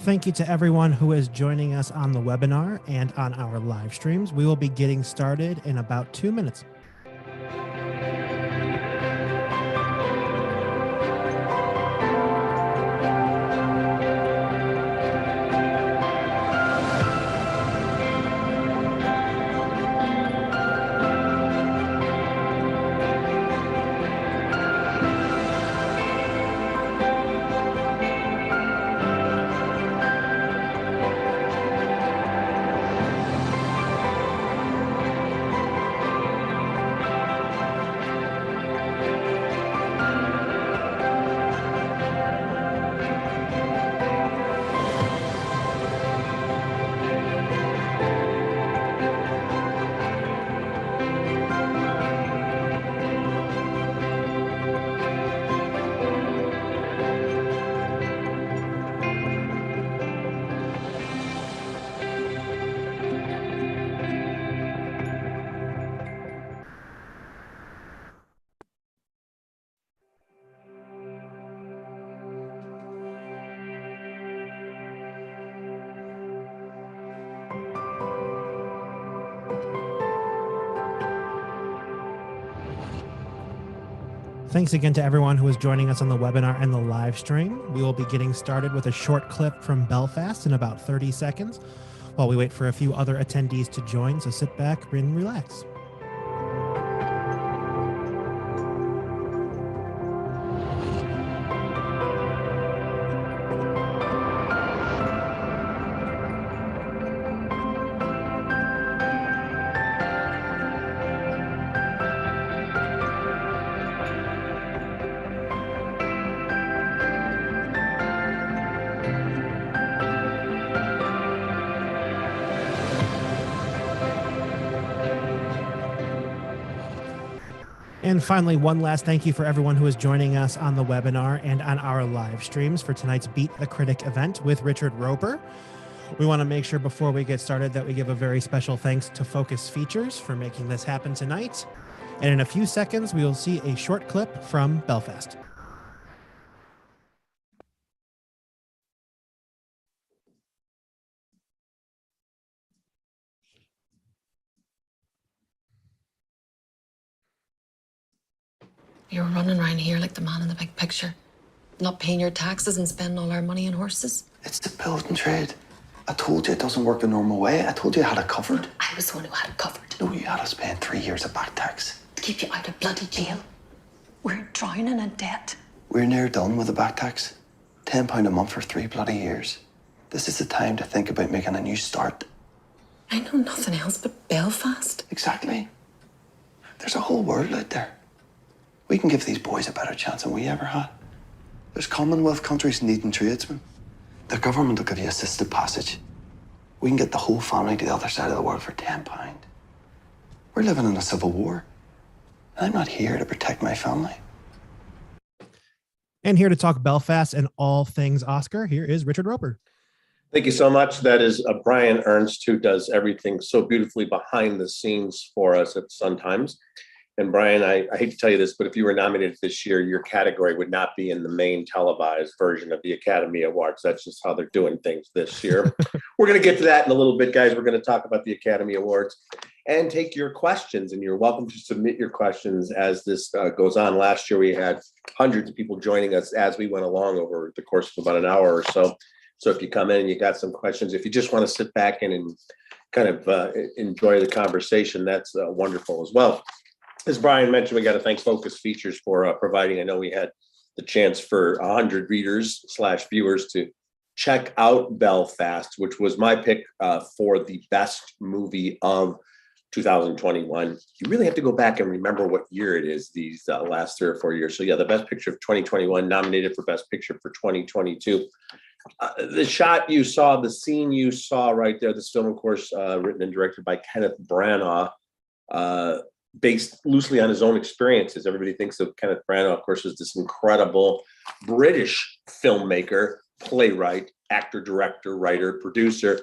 Thank you to everyone who is joining us on the webinar and on our live streams. We will be getting started in about 2 minutes. Thanks again to everyone who is joining us on the webinar and the live stream. We will be getting started with a short clip from Belfast in about 30 seconds while we wait for a few other attendees to join, so sit back and relax. And finally, one last thank you for everyone who is joining us on the webinar and on our live streams for tonight's Beat the Critic event with Richard Roper. We want to make sure before we get started that we give a very special thanks to Focus Features for making this happen tonight. And in a few seconds, we will see a short clip from Belfast. You're running around here like the man in the big picture, not paying your taxes and spending all our money on horses. It's the building trade. I told you it doesn't work the normal way. I told you I had it covered. I was the one who had it covered. No, you had to spend 3 years of back tax. To keep you out of bloody jail. We're drowning in debt. We're near done with the back tax. £10 a month for 3 bloody years. This is the time to think about making a new start. I know nothing else but Belfast. Exactly. There's a whole world out there. We can give these boys a better chance than we ever had. There's Commonwealth countries needing tradesmen. The government will give you assisted passage. We can get the whole family to the other side of the world for £10. We're living in a civil war. And I'm not here to protect my family. And here to talk Belfast and all things Oscar, here is Richard Roper. Thank you so much. That is Brian Ernst, who does everything so beautifully behind the scenes for us at Sun Times. And Brian, I hate to tell you this, but if you were nominated this year, your category would not be in the main televised version of the Academy Awards. That's just how they're doing things this year. We're going to get to that in a little bit, guys. We're going to talk about the Academy Awards and take your questions. And you're welcome to submit your questions as this goes on. Last year, we had hundreds of people joining us as we went along over the course of about an hour or so. So if you come in and you got some questions, if you just want to sit back and kind of enjoy the conversation, that's wonderful as well. As Brian mentioned, we got to thank Focus Features for providing. I know we had the chance for 100 readers / viewers to check out Belfast, which was my pick for the best movie of 2021. You really have to go back and remember what year it is these last 3 or 4 years. So yeah, the best picture of 2021, nominated for best picture for 2022. The shot you saw, the scene you saw right there, this film, of course, written and directed by Kenneth Branagh, based loosely on his own experiences. Everybody thinks of Kenneth Branagh, of course, as this incredible British filmmaker, playwright, actor, director, writer, producer.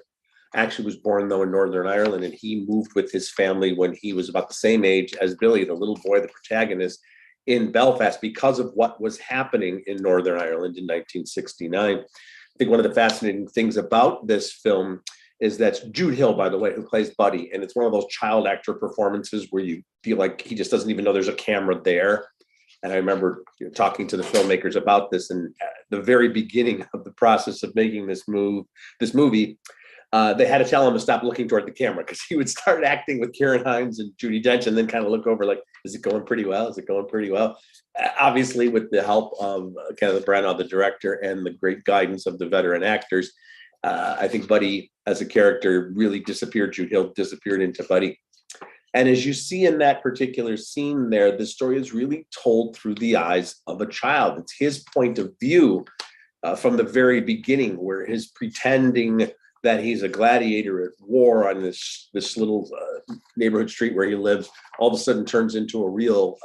Actually was born, though, in Northern Ireland, and he moved with his family when he was about the same age as Billy, the little boy, the protagonist, in Belfast because of what was happening in Northern Ireland in 1969. think one of the fascinating things about this film is that's Jude Hill, by the way, who plays Buddy. And it's one of those child actor performances where you feel like he just doesn't even know there's a camera there. And I remember talking to the filmmakers about this, and at the very beginning of the process of making this movie, they had to tell him to stop looking toward the camera because he would start acting with Ciarán Hinds and Judi Dench and then kind of look over like, is it going pretty well? Is it going pretty well? Obviously, with the help of Kenneth Branagh, the director, and the great guidance of the veteran actors, I think Buddy as a character really disappeared. Jude Hill disappeared into Buddy. And as you see in that particular scene there, the story is really told through the eyes of a child. It's his point of view from the very beginning, where his pretending that he's a gladiator at war on this little neighborhood street where he lives, all of a sudden turns into a real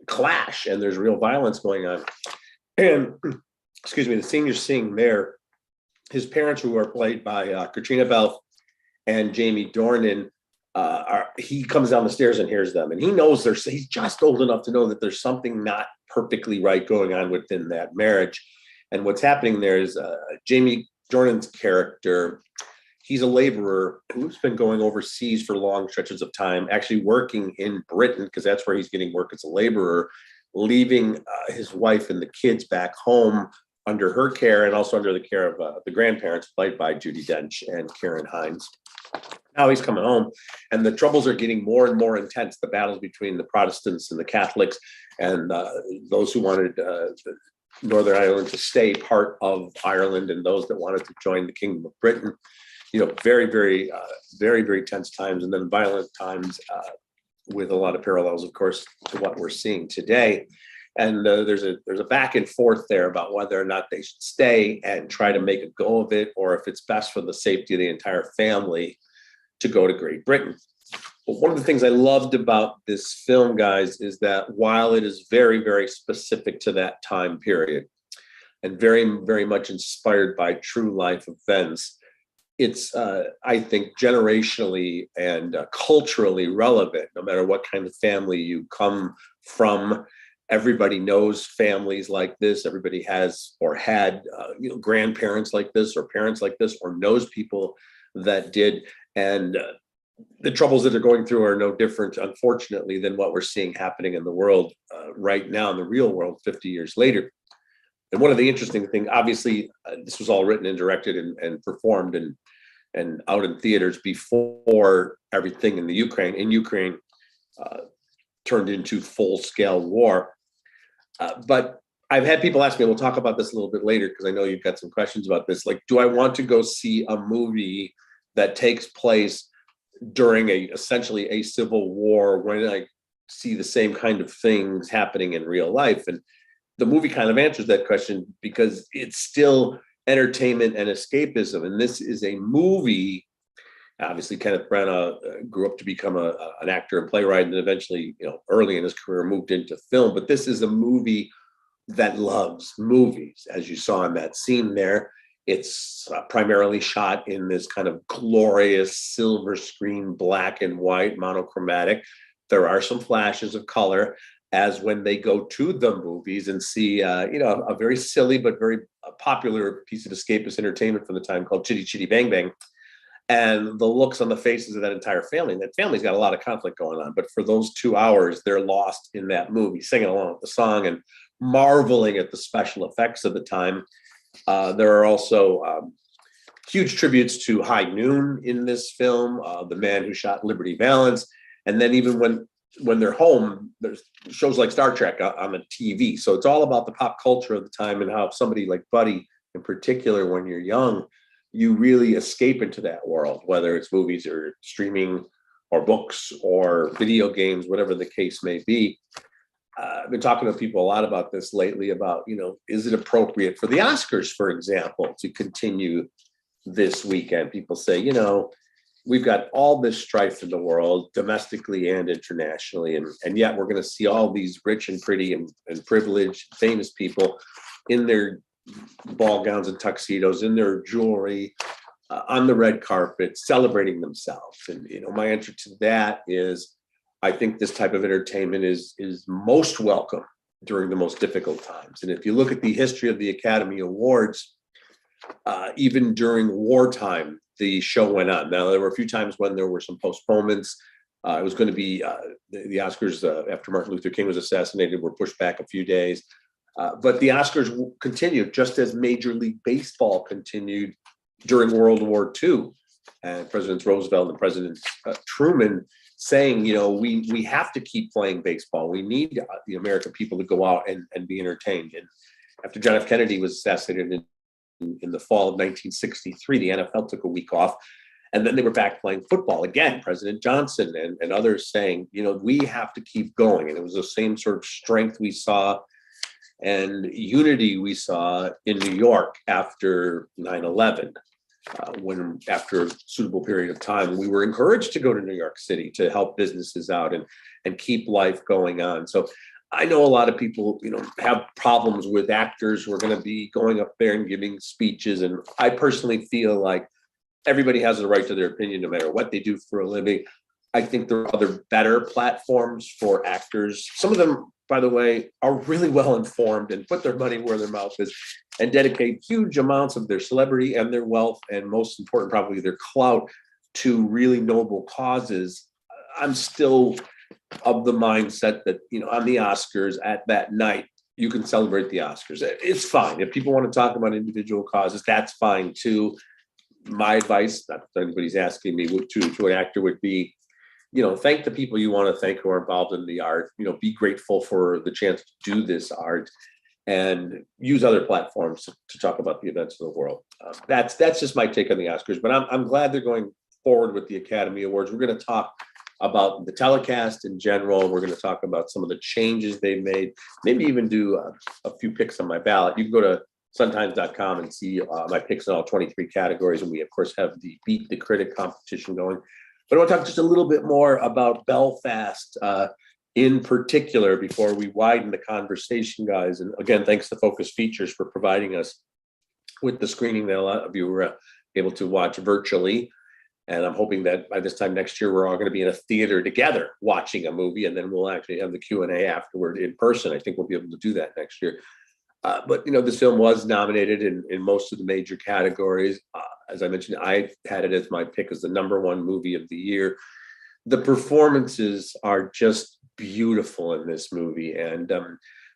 clash, and there's real violence going on. And excuse me, the scene you're seeing there, his parents, who are played by Katrina Balfe and Jamie Dornan, he comes down the stairs and hears them, and he knows he's just old enough to know that there's something not perfectly right going on within that marriage. And what's happening there is Jamie Dornan's character, he's a laborer who's been going overseas for long stretches of time, actually working in Britain because that's where he's getting work as a laborer, leaving his wife and the kids back home under her care and also under the care of the grandparents played by Judi Dench and Ciarán Hinds. Now he's coming home, and the troubles are getting more and more intense. The battles between the Protestants and the Catholics, and those who wanted Northern Ireland to stay part of Ireland, and those that wanted to join the Kingdom of Britain. Very, very, very, very tense times, and then violent times with a lot of parallels, of course, to what we're seeing today. And there's a back and forth there about whether or not they should stay and try to make a go of it, or if it's best for the safety of the entire family to go to Great Britain. But one of the things I loved about this film, guys, is that while it is very, very specific to that time period and very, very much inspired by true life events, it's, I think, generationally and culturally relevant, no matter what kind of family you come from. Everybody knows families like this. Everybody has or had, grandparents like this or parents like this, or knows people that did. And the troubles that they're going through are no different, unfortunately, than what we're seeing happening in the world right now, in the real world, 50 years later. And one of the interesting things, obviously, this was all written and directed and performed and out in theaters before everything in Ukraine turned into full-scale war. But I've had people ask me, we'll talk about this a little bit later, because I know you've got some questions about this. Like, do I want to go see a movie that takes place during essentially a civil war when I see the same kind of things happening in real life? And the movie kind of answers that question, because it's still entertainment and escapism. And this is a movie. Obviously, Kenneth Branagh grew up to become an actor and playwright, and eventually, early in his career, moved into film. But this is a movie that loves movies, as you saw in that scene there. It's primarily shot in this kind of glorious silver screen, black and white, monochromatic. There are some flashes of color, as when they go to the movies and see, a very silly but very popular piece of escapist entertainment from the time called Chitty Chitty Bang Bang. And the looks on the faces of that entire family. And that family's got a lot of conflict going on. But for those 2 hours, they're lost in that movie, singing along with the song and marveling at the special effects of the time. There are also huge tributes to High Noon in this film, the man who shot Liberty Valance. And then even when they're home, there's shows like Star Trek on the TV. So it's all about the pop culture of the time, and how somebody like Buddy, in particular, when you're young, you really escape into that world, whether it's movies or streaming or books or video games, whatever the case may be. I've been talking to people a lot about this lately, about, is it appropriate for the Oscars, for example, to continue this weekend? People say, we've got all this strife in the world, domestically and internationally, and yet we're going to see all these rich and pretty and privileged, famous people in their ball gowns and tuxedos, in their jewelry, on the red carpet, celebrating themselves. And my answer to that is, I think this type of entertainment is most welcome during the most difficult times. And if you look at the history of the Academy Awards, even during wartime, the show went on. Now, there were a few times when there were some postponements. It was going to be the Oscars after Martin Luther King was assassinated were pushed back a few days. But the Oscars continued just as Major League Baseball continued during World War II. And Presidents Roosevelt and President Truman saying, we have to keep playing baseball. We need the American people to go out and be entertained. And after John F. Kennedy was assassinated in the fall of 1963, the NFL took a week off. And then they were back playing football again. President Johnson and others saying, we have to keep going. And it was the same sort of strength we saw and unity we saw in New York after 9/11. When after a suitable period of time, we were encouraged to go to New York City to help businesses out and keep life going on. So I know a lot of people, have problems with actors who are going to be going up there and giving speeches. And I personally feel like everybody has the right to their opinion, no matter what they do for a living. I think there are other better platforms for actors. Some of them, by the way, are really well informed and put their money where their mouth is and dedicate huge amounts of their celebrity and their wealth, and most important, probably their clout, to really noble causes. I'm still of the mindset that, on the Oscars at that night, you can celebrate the Oscars. It's fine. If people want to talk about individual causes, that's fine too. My advice, not that anybody's asking me, to an actor would be, thank the people you want to thank who are involved in the art, be grateful for the chance to do this art, and use other platforms to talk about the events of the world. That's just my take on the Oscars, but I'm glad they're going forward with the Academy Awards. We're going to talk about the telecast in general. We're going to talk about some of the changes they've made, maybe even do a few picks on my ballot. You can go to suntimes.com and see my picks in all 23 categories. And we, of course, have the Beat the Critic competition going. But I want to talk just a little bit more about Belfast in particular before we widen the conversation, guys. And again, thanks to Focus Features for providing us with the screening that a lot of you were able to watch virtually. And I'm hoping that by this time next year, we're all going to be in a theater together watching a movie, and then we'll actually have the Q&A afterward in person. I think we'll be able to do that next year. But this film was nominated in most of the major categories. As I mentioned, I had it as my pick as the #1 movie of the year. The performances are just beautiful in this movie. And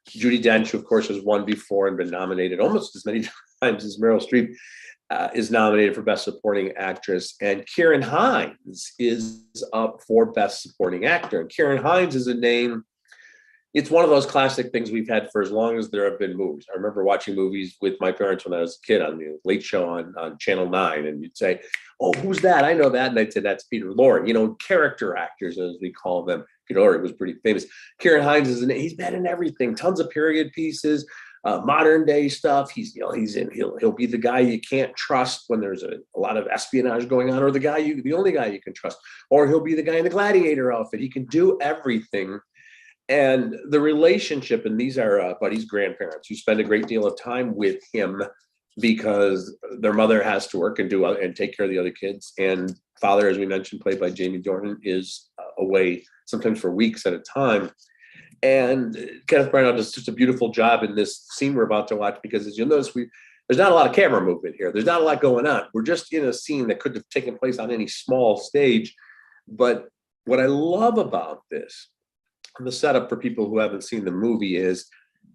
Judi Dench, who of course has won before and been nominated almost as many times as Meryl Streep, is nominated for Best Supporting Actress. And Ciarán Hinds is up for Best Supporting Actor. And Ciarán Hinds is a name, it's one of those classic things we've had for as long as there have been movies. I remember watching movies with my parents when I was a kid on the Late Show on Channel 9, and you'd say, oh, who's that? I know that. And I'd say, that's Peter Lorre, character actors, as we call them. Peter Lorre was pretty famous. Ciarán Hinds he's been in everything, tons of period pieces, modern day stuff. He'll be the guy you can't trust when there's a lot of espionage going on, or the only guy you can trust, or he'll be the guy in the gladiator outfit. He can do everything. And the relationship, and these are Buddy's grandparents who spend a great deal of time with him because their mother has to work and take care of the other kids. And father, as we mentioned, played by Jamie Dornan, is away sometimes for weeks at a time. And Kenneth Branagh does just a beautiful job in this scene we're about to watch, because as you'll notice, there's not a lot of camera movement here. There's not a lot going on. We're just in a scene that could have taken place on any small stage. But what I love about this, the setup for people who haven't seen the movie, is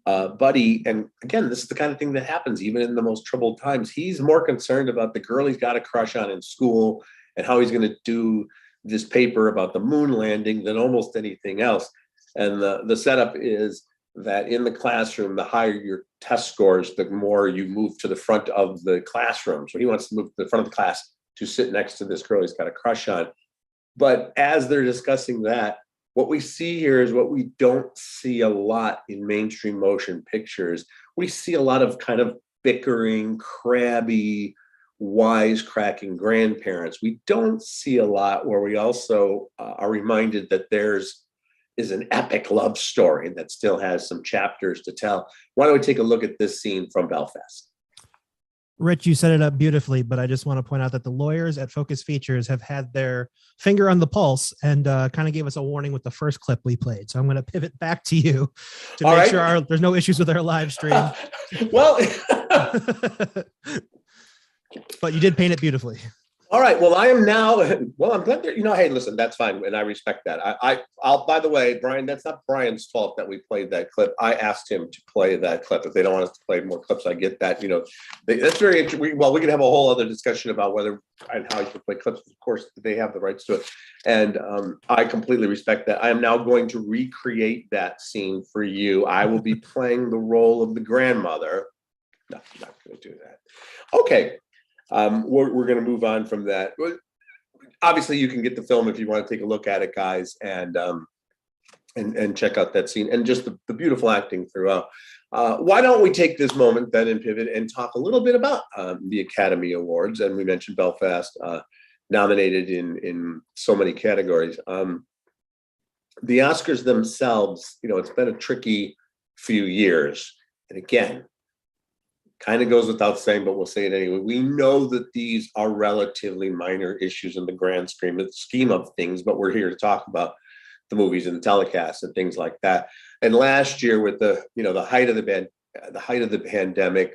Buddy, and again, this is the kind of thing that happens even in the most troubled times. He's more concerned about the girl he's got a crush on in school and how he's going to do this paper about the moon landing than almost anything else. And the setup is that in the classroom, the higher your test scores, the more you move to the front of the classroom. So he wants to move to the front of the class to sit next to this girl he's got a crush on. But as they're discussing that, what we see here is what we don't see a lot in mainstream motion pictures. We see a lot of kind of bickering, crabby, wisecracking grandparents. We don't see a lot where we also are reminded that theirs is an epic love story that still has some chapters to tell. Why don't we take a look at this scene from Belfast? Rich, you set it up beautifully, but I just want to point out that the lawyers at Focus Features have had their finger on the pulse and kind of gave us a warning with the first clip we played. So I'm going to pivot back to you to All make right. sure there's no issues with our live stream. Well, but you did paint it beautifully. all right. Well, I am now. Well, I'm glad that, hey, listen, that's fine. And I respect that. I'll, by the way, Brian, that's not Brian's fault that we played that clip. I asked him to play that clip. If they don't want us to play more clips, I get that. That's very interesting. Well, we can have a whole other discussion about whether and how you can play clips. Of course, they have the rights to it. And I completely respect that. I am now going to recreate that scene for you. I will be playing the role of the grandmother. No, I'm not going to do that. Okay. We're going to move on from that. Obviously, you can get the film if you want to take a look at it, guys, and check out that scene and just the beautiful acting throughout. Why don't we take this moment then and pivot and talk a little bit about the Academy Awards? And we mentioned Belfast, nominated in so many categories. The Oscars themselves, it's been a tricky few years. And again, kind of goes without saying, but we'll say it anyway. We know that these are relatively minor issues in the grand scheme of things, but we're here to talk about the movies and the telecasts and things like that. And last year, with the height of the pandemic,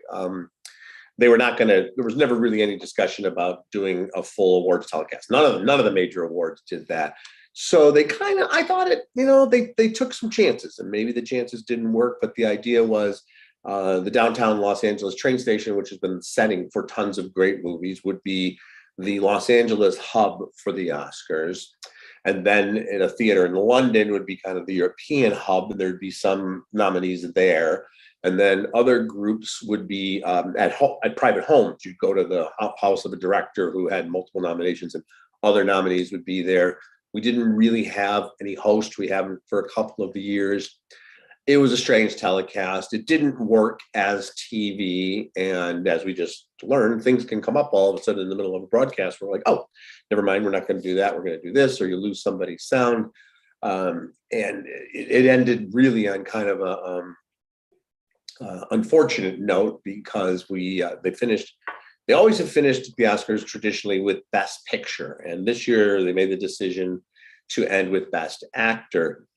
they were not going to. There was never really any discussion about doing a full awards telecast. None of the major awards did that. So they I thought they took some chances, and maybe the chances didn't work, but the idea was. The downtown Los Angeles train station, which has been the setting for tons of great movies, would be the Los Angeles hub for the Oscars. And then in a theater in London would be kind of the European hub, and there'd be some nominees there. And then other groups would be at private homes. You'd go to the house of a director who had multiple nominations, and other nominees would be there. We didn't really have any host. We haven't for a couple of years. It was a strange telecast. It didn't work as TV. And as we just learned, things can come up all of a sudden in the middle of a broadcast. We're like, oh, never mind. We're not going to do that. We're going to do this, or you lose somebody's sound. And it ended really on kind of a unfortunate note because they always have finished the Oscars traditionally with Best Picture. And this year they made the decision to end with Best Actor.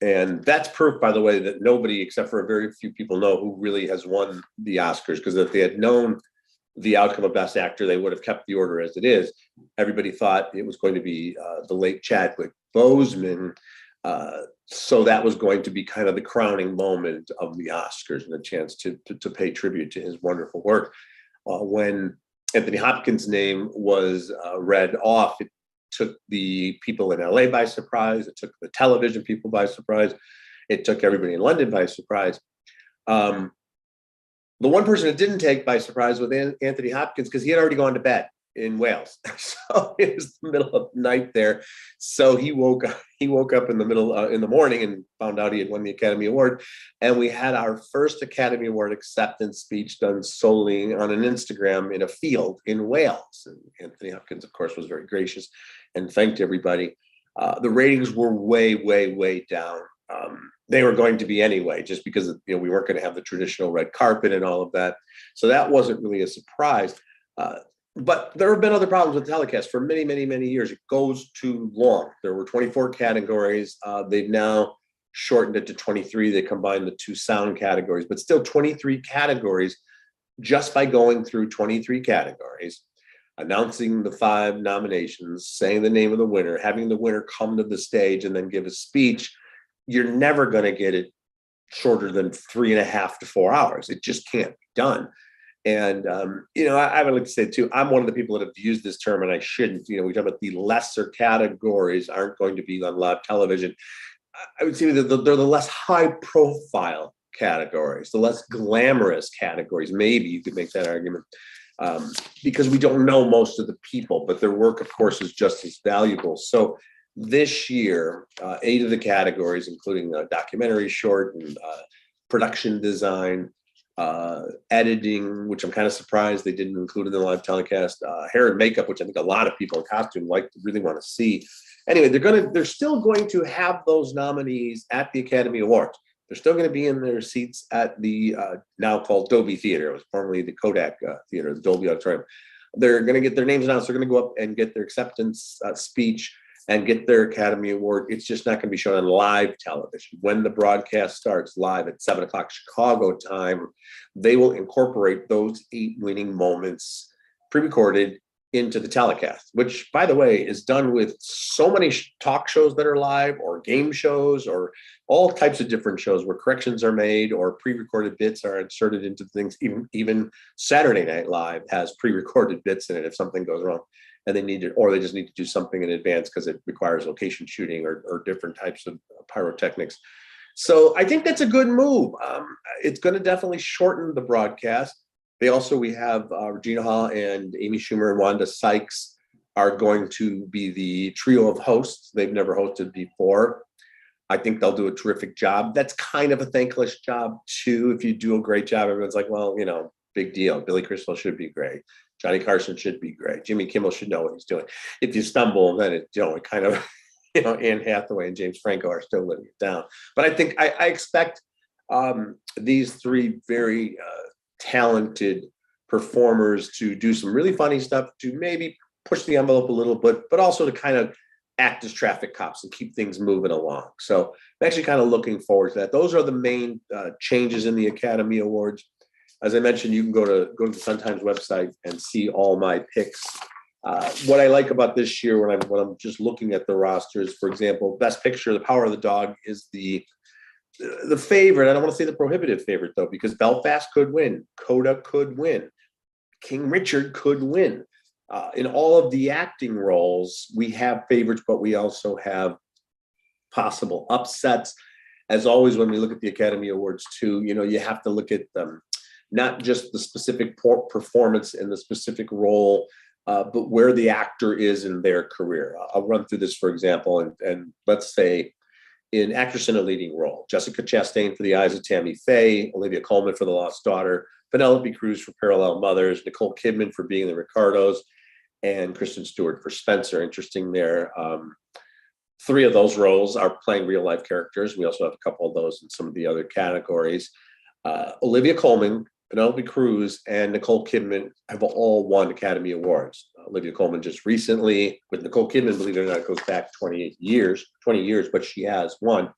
And that's proof, by the way, that nobody except for a very few people know who really has won the Oscars, because if they had known the outcome of Best Actor, they would have kept the order as it is. Everybody thought it was going to be the late Chadwick Boseman. So that was going to be kind of the crowning moment of the Oscars and a chance to pay tribute to his wonderful work. When Anthony Hopkins' name was read off, it took the people in LA by surprise. It took the television people by surprise. It took everybody in London by surprise. The one person it didn't take by surprise was Anthony Hopkins, because he had already gone to bed in Wales. So it was the middle of the night there. So he woke up in the morning and found out he had won the Academy Award. And we had our first Academy Award acceptance speech done solely on an Instagram in a field in Wales. And Anthony Hopkins, of course, was very gracious and thanked everybody. The ratings were way, way, way down. They were going to be anyway, just because we weren't going to have the traditional red carpet and all of that. So that wasn't really a surprise. But there have been other problems with telecast for many, many, many years. It goes too long. There were 24 categories. They've now shortened it to 23. They combined the two sound categories, but still 23 categories. Just by going through 23 categories, announcing the 5 nominations, saying the name of the winner, having the winner come to the stage and then give a speech, you're never going to get it shorter than 3.5 to 4 hours. It just can't be done. And, I would like to say too, I'm one of the people that have used this term, and I shouldn't. We talk about the lesser categories aren't going to be on live television. I would say that they're the less high profile categories, the less glamorous categories. Maybe you could make that argument. Because we don't know most of the people, but their work, of course, is just as valuable. So this year, 8 of the categories, including documentary, short, and production design, editing, which I'm kind of surprised they didn't include in the live telecast, hair and makeup, which I think a lot of people in costume really want to see. Anyway, they're still going to have those nominees at the Academy Awards. They're still going to be in their seats at the now called Dolby Theater. It was formerly the Kodak Theater, the Dolby Auditorium. They're going to get their names announced. They're going to go up and get their acceptance speech and get their Academy Award. It's just not going to be shown on live television. When the broadcast starts live at 7 o'clock Chicago time, they will incorporate those 8 winning moments pre-recorded into the telecast, which, by the way, is done with so many talk shows that are live, or game shows, or all types of different shows where corrections are made or pre-recorded bits are inserted into things. Even Saturday Night Live has pre-recorded bits in it if something goes wrong and they need it, or they just need to do something in advance because it requires location shooting or different types of pyrotechnics. So I think that's a good move. It's going to definitely shorten the broadcast. We have Regina Hall and Amy Schumer and Wanda Sykes are going to be the trio of hosts. They've never hosted before. I think they'll do a terrific job. That's kind of a thankless job too. If you do a great job, everyone's like, well, big deal. Billy Crystal should be great. Johnny Carson should be great. Jimmy Kimmel should know what he's doing. If you stumble, then it kind of, Anne Hathaway and James Franco are still letting it down. But I think I expect these 3 very talented performers to do some really funny stuff, to maybe push the envelope a little bit, but also to kind of act as traffic cops and keep things moving along. So I'm actually kind of looking forward to that. Those are the main changes in the Academy Awards. As I mentioned, you can go to the Sun-Times website and see all my picks. What I like about this year, when I'm just looking at the rosters, for example, Best Picture, The Power of the Dog is the favorite. I don't want to say the prohibitive favorite, though, because Belfast could win, Coda could win, King Richard could win. In all of the acting roles, we have favorites, but we also have possible upsets. As always, when we look at the Academy Awards too, you have to look at them, not just the specific performance in the specific role, but where the actor is in their career. I'll run through this, for example, and let's say in actress in a leading role, Jessica Chastain for The Eyes of Tammy Faye, Olivia Colman for The Lost Daughter, Penelope Cruz for Parallel Mothers, Nicole Kidman for Being the Ricardos, and Kristen Stewart for Spencer. Interesting there. 3 of those roles are playing real life characters. We also have a couple of those in some of the other categories. Olivia Colman, Penelope Cruz, and Nicole Kidman have all won Academy Awards. Olivia Colman just recently, with Nicole Kidman, believe it or not, it goes back 20 years, but she has won.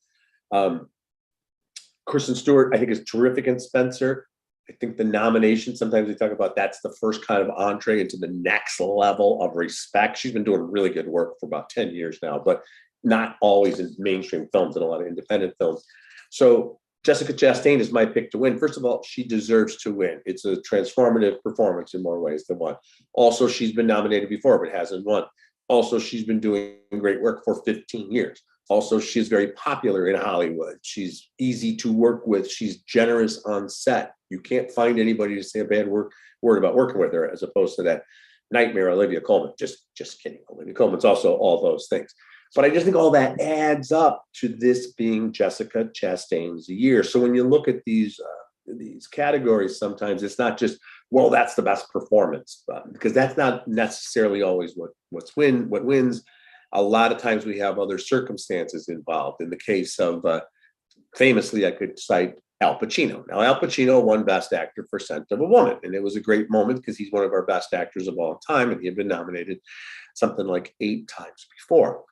Kristen Stewart, I think, is terrific in Spencer. I think the nomination, sometimes we talk about that's the first kind of entree into the next level of respect. She's been doing really good work for about 10 years now, but not always in mainstream films and a lot of independent films. So Jessica Chastain is my pick to win. First of all, she deserves to win. It's a transformative performance in more ways than one. Also, she's been nominated before, but hasn't won. Also, she's been doing great work for 15 years. Also, she's very popular in Hollywood. She's easy to work with. She's generous on set. You can't find anybody to say a bad word about working with her, as opposed to that nightmare Olivia Colman. Just kidding. Olivia Colman's also all those things. But I just think all that adds up to this being Jessica Chastain's year. So when you look at these categories, sometimes it's not just, well, that's the best performance, because that's not necessarily always what wins. A lot of times we have other circumstances involved. In the case of, famously, I could cite Al Pacino. Now, Al Pacino won Best Actor for Scent of a Woman, and it was a great moment because he's one of our best actors of all time, and he had been nominated something like 8 times before.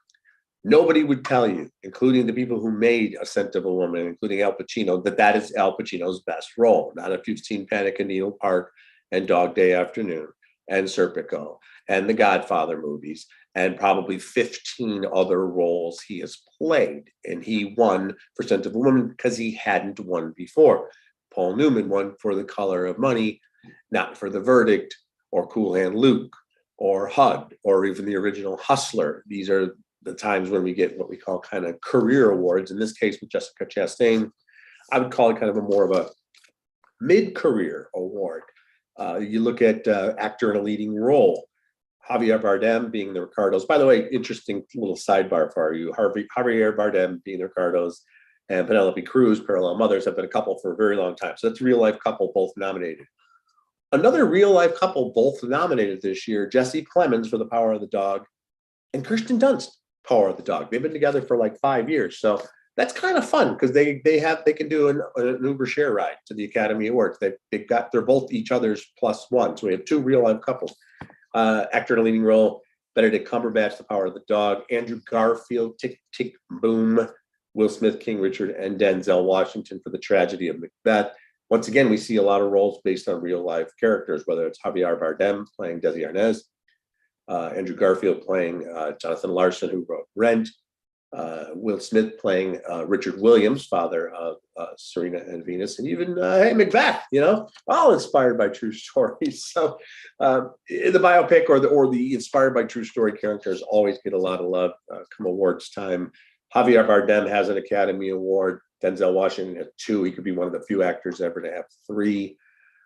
Nobody would tell you, including the people who made A Scent of a Woman, including Al Pacino, that is Al Pacino's best role. Not if you've seen Panic in Needle Park and Dog Day Afternoon and Serpico and the Godfather movies and probably 15 other roles he has played. And he won for Scent of a Woman because he hadn't won before. Paul Newman won for The Color of Money, not for The Verdict or Cool Hand Luke or HUD or even the original Hustler. These are the times when we get what we call kind of career awards. In this case, with Jessica Chastain, I would call it kind of a more of a mid-career award. You look at actor in a leading role, Javier Bardem being the Ricardos. By the way, interesting little sidebar for you. Javier Bardem being the Ricardos and Penelope Cruz, Parallel Mothers, have been a couple for a very long time. So that's a real-life couple, both nominated. Another real-life couple, both nominated this year, Jesse Plemons for The Power of the Dog and Kirsten Dunst, Power of the Dog. They've been together for like 5 years. So That's kind of fun because they can do an Uber share ride to the Academy Awards. They're both each other's plus one. So we have two real life couples. Actor in a leading role, Benedict Cumberbatch, The Power of the Dog, Andrew Garfield, Tick, Tick, Boom, Will Smith, King Richard, and Denzel Washington for The Tragedy of Macbeth. Once again, we see a lot of roles based on real life characters, whether it's Javier Bardem playing Desi Arnaz, Andrew Garfield playing Jonathan Larson, who wrote Rent, Will Smith playing Richard Williams, father of Serena and Venus, and even Macbeth, all inspired by true stories. So the biopic or the inspired by true story characters always get a lot of love come awards time. Javier Bardem has an Academy Award. Denzel Washington has 2. He could be one of the few actors ever to have 3.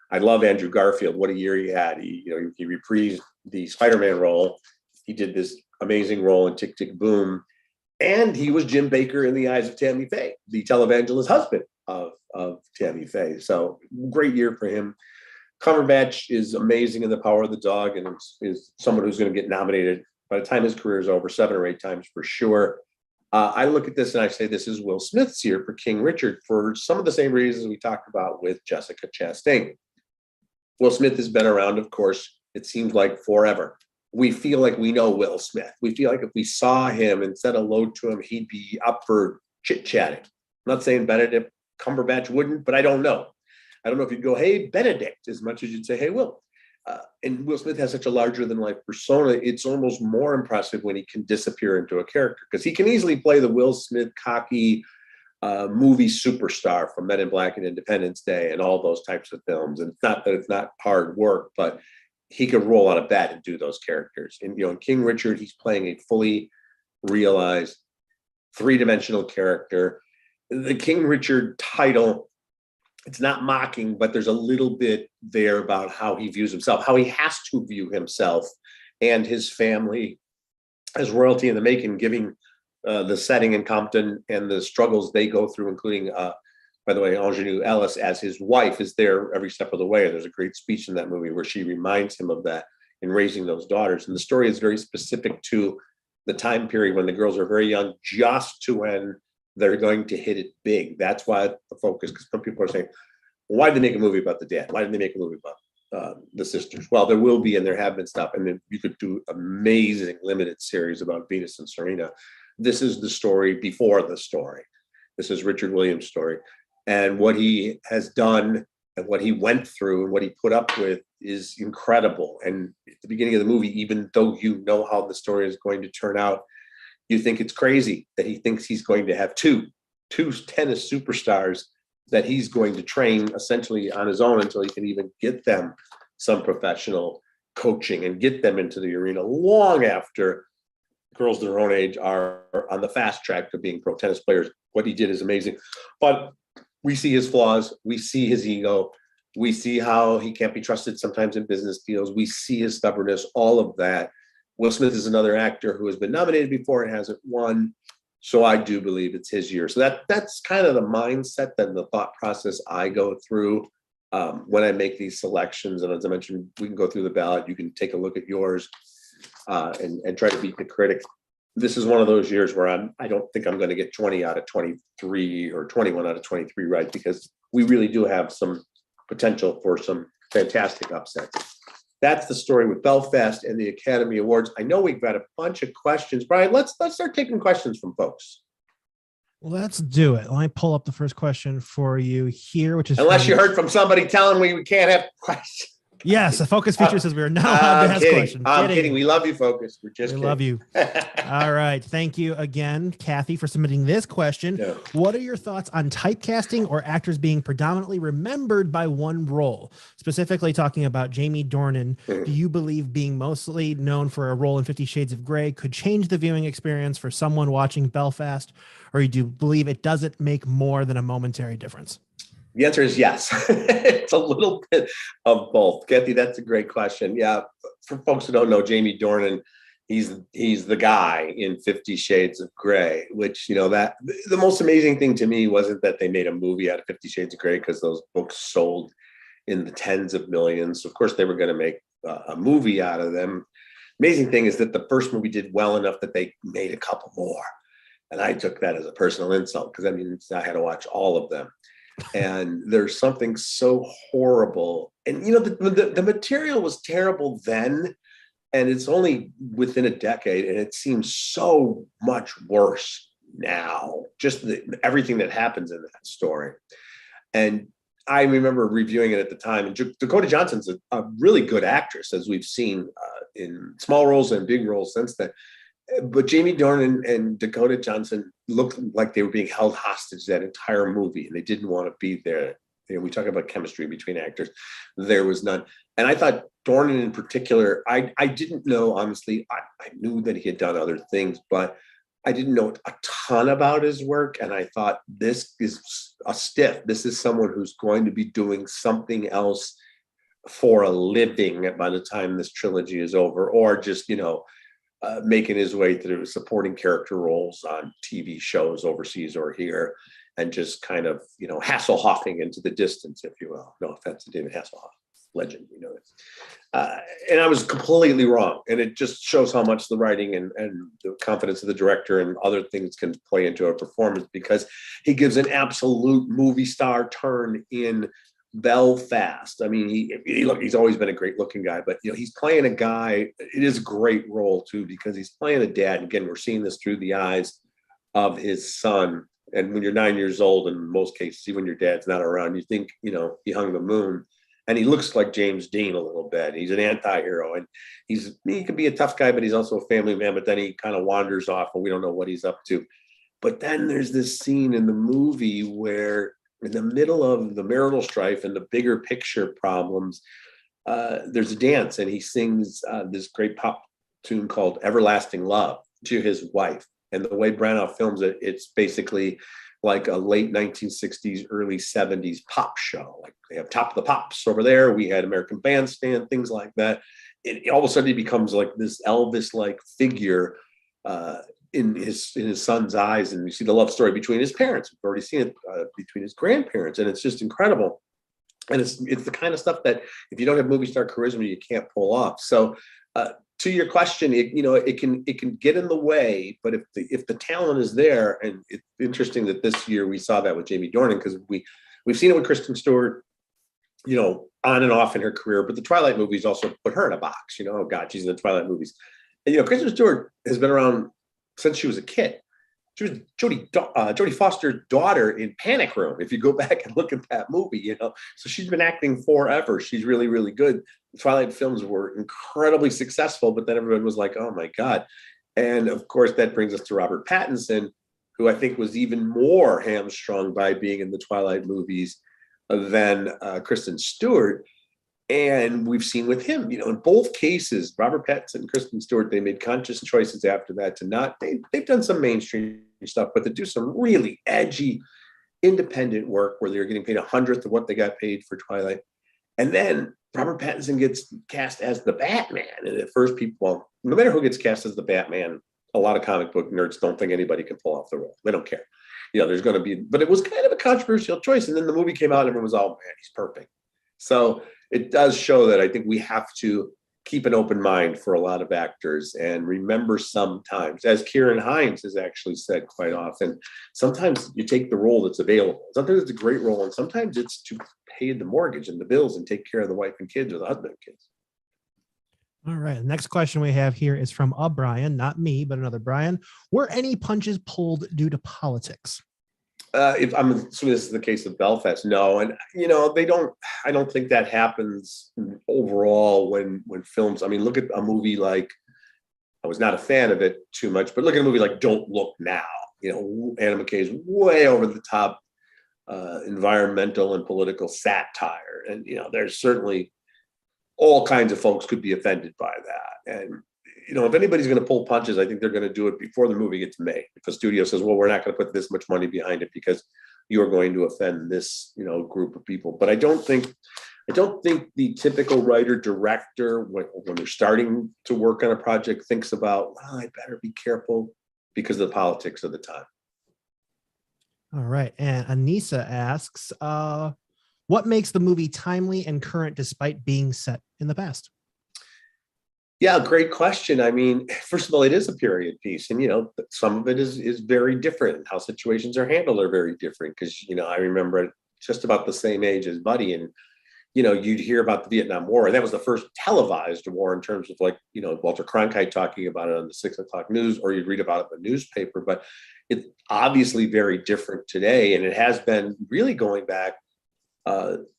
I love Andrew Garfield. What a year he had. He reprised the Spider-Man role. He did this amazing role in Tick, Tick, Boom. And he was Jim Baker in The Eyes of Tammy Faye, the televangelist husband of Tammy Faye. So great year for him. Cumberbatch is amazing in The Power of the Dog and is someone who's going to get nominated by the time his career is over 7 or 8 times for sure. I look at this and I say this is Will Smith's year for King Richard for some of the same reasons we talked about with Jessica Chastain. Will Smith has been around, of course, it seems like forever. We feel like we know Will Smith. We feel like if we saw him and said hello to him, he'd be up for chit-chatting. I'm not saying Benedict Cumberbatch wouldn't, but I don't know. I don't know if you'd go, hey, Benedict, as much as you'd say, hey, Will. And Will Smith has such a larger-than-life persona, it's almost more impressive when he can disappear into a character, because he can easily play the Will Smith cocky movie superstar from Men in Black and Independence Day and all those types of films. And it's not that it's not hard work, but he could roll out of bed and do those characters. And in King Richard, he's playing a fully realized 3-dimensional character. The King Richard title, it's not mocking, but there's a little bit there about how he views himself, how he has to view himself and his family as royalty in the making, giving the setting in Compton and the struggles they go through, including, by the way, Ingenue Ellis as his wife is there every step of the way. There's a great speech in that movie where she reminds him of that in raising those daughters. And the story is very specific to the time period when the girls are very young, just to when they're going to hit it big. That's why the focus, because some people are saying, why did they make a movie about the dad? Why didn't they make a movie about the sisters? Well, there will be, and there have been stuff. And then you could do amazing limited series about Venus and Serena. This is the story before the story. This is Richard Williams' story. And what he has done and what he went through and what he put up with is incredible. And at the beginning of the movie, even though you know how the story is going to turn out, you think it's crazy that he thinks he's going to have two tennis superstars that he's going to train essentially on his own until he can even get them some professional coaching and get them into the arena long after girls their own age are on the fast track to being pro tennis players. What he did is amazing. But we see his flaws. We see his ego. We see how he can't be trusted sometimes in business deals. We see his stubbornness, all of that. Will Smith is another actor who has been nominated before and hasn't won. So I do believe it's his year. So that's kind of the mindset and the thought process I go through when I make these selections. And as I mentioned, we can go through the ballot. You can take a look at yours and try to beat the critic. This is one of those years where I don't think I'm going to get 20 out of 23 or 21 out of 23 right, because we really do have some potential for some fantastic upsets. That's the story with Belfast and the Academy Awards. I know we've got a bunch of questions. Brian, let's start taking questions from folks. Let's do it. Let me pull up the first question for you here, which is unless you heard from somebody telling me we can't have questions. Yes, the focus feature says we're not allowed to ask questions. I'm kidding. We love you, Focus. We're just kidding. Love you. All right. Thank you again, Kathy, for submitting this question. Yeah. What are your thoughts on typecasting or actors being predominantly remembered by one role? Specifically talking about Jamie Dornan. Do you believe being mostly known for a role in 50 Shades of Grey could change the viewing experience for someone watching Belfast? Or do you believe it doesn't make more than a momentary difference? The answer is yes. It's a little bit of both. Kathy, that's a great question. Yeah, for folks who don't know, Jamie Dornan, he's the guy in 50 Shades of Grey, which, that the most amazing thing to me wasn't that they made a movie out of 50 Shades of Grey, because those books sold in the tens of millions. Of course, they were going to make a movie out of them. Amazing thing is that the first movie did well enough that they made a couple more. And I took that as a personal insult because I had to watch all of them. And there's something so horrible. And, the material was terrible then. And it's only within a decade. And it seems so much worse now, just everything that happens in that story. And I remember reviewing it at the time. And Dakota Johnson's a really good actress, as we've seen in small roles and big roles since then. But Jamie Dornan and Dakota Johnson looked like they were being held hostage that entire movie, and they didn't want to be there. We talk about chemistry between actors. There was none. And I thought Dornan in particular, I didn't know, honestly, I knew that he had done other things, but I didn't know a ton about his work. And I thought, this is a stiff. This is someone who's going to be doing something else for a living by the time this trilogy is over, or just, making his way through supporting character roles on TV shows overseas or here, and just kind of, Hasselhoffing into the distance, if you will. No offense to David Hasselhoff, legend, and I was completely wrong. And it just shows how much the writing and the confidence of the director and other things can play into a performance, because he gives an absolute movie star turn in Belfast. He's always been a great looking guy, but he's playing a guy. It is a great role too, because he's playing a dad. Again, we're seeing this through the eyes of his son. And when you're 9 years old, in most cases, even when your dad's not around, you think, he hung the moon. And he looks like James Dean a little bit. He's an anti-hero, and he can be a tough guy, but he's also a family man. But then he kind of wanders off, and we don't know what he's up to. But then there's this scene in the movie where, in the middle of the marital strife and the bigger picture problems, there's a dance, and he sings this great pop tune called Everlasting Love to his wife. And the way Branagh films it, it's basically like a late 1960s, early 70s pop show. Like they have Top of the Pops over there. We had American Bandstand, things like that. All of a sudden he becomes like this Elvis-like figure in his son's eyes, and you see the love story between his parents. We've already seen it between his grandparents, and it's just incredible. And it's the kind of stuff that if you don't have movie star charisma, you can't pull off. So to your question, it can get in the way, but if the talent is there, and it's interesting that this year we saw that with Jamie Dornan, because we've seen it with Kristen Stewart, on and off in her career, but the Twilight movies also put her in a box. Oh God, she's in the Twilight movies, and Kristen Stewart has been around since she was a kid. She was Jodie Foster's daughter in Panic Room, if you go back and look at that movie, so she's been acting forever. She's really, really good. The Twilight films were incredibly successful, but then everyone was like, oh my God. And of course, that brings us to Robert Pattinson, who I think was even more hamstrung by being in the Twilight movies than Kristen Stewart. And we've seen with him, in both cases, Robert Pattinson and Kristen Stewart, they made conscious choices after that to not, they've done some mainstream stuff, but to do some really edgy, independent work where they're getting paid 1/100th of what they got paid for Twilight. And then Robert Pattinson gets cast as the Batman. And at first people, no matter who gets cast as the Batman, a lot of comic book nerds don't think anybody can pull off the role. They don't care. There's going to be, but it was kind of a controversial choice. And then the movie came out and everyone was all, man, he's perfect. So it does show that I think we have to keep an open mind for a lot of actors and remember sometimes, as Kieran Hines has actually said quite often, sometimes you take the role that's available. Sometimes it's a great role, and sometimes it's to pay the mortgage and the bills and take care of the wife and kids, or the husband and kids. All right. The next question we have here is from a Brian, not me, but another Brian. Were any punches pulled due to politics? If I'm assuming this is the case of Belfast, no. And, I don't think that happens overall when films, look at a movie like, I was not a fan of it too much, but look at a movie like Don't Look Now. Adam McKay's way over the top environmental and political satire. And, there's certainly all kinds of folks could be offended by that. And, if anybody's going to pull punches, I think they're going to do it before the movie gets made. If the studio says, well, we're not going to put this much money behind it because you're going to offend this, group of people. But I don't think the typical writer director, when they're starting to work on a project, thinks about, well, I better be careful because of the politics of the time. All right. And Anissa asks, what makes the movie timely and current despite being set in the past? Yeah, great question. I mean, first of all, it is a period piece, and some of it is very different. How situations are handled are very different because I remember at just about the same age as Buddy, and you'd hear about the Vietnam War, and that was the first televised war in terms of Walter Cronkite talking about it on the 6 o'clock news, or you'd read about it in the newspaper. But it's obviously very different today, and it has been really going back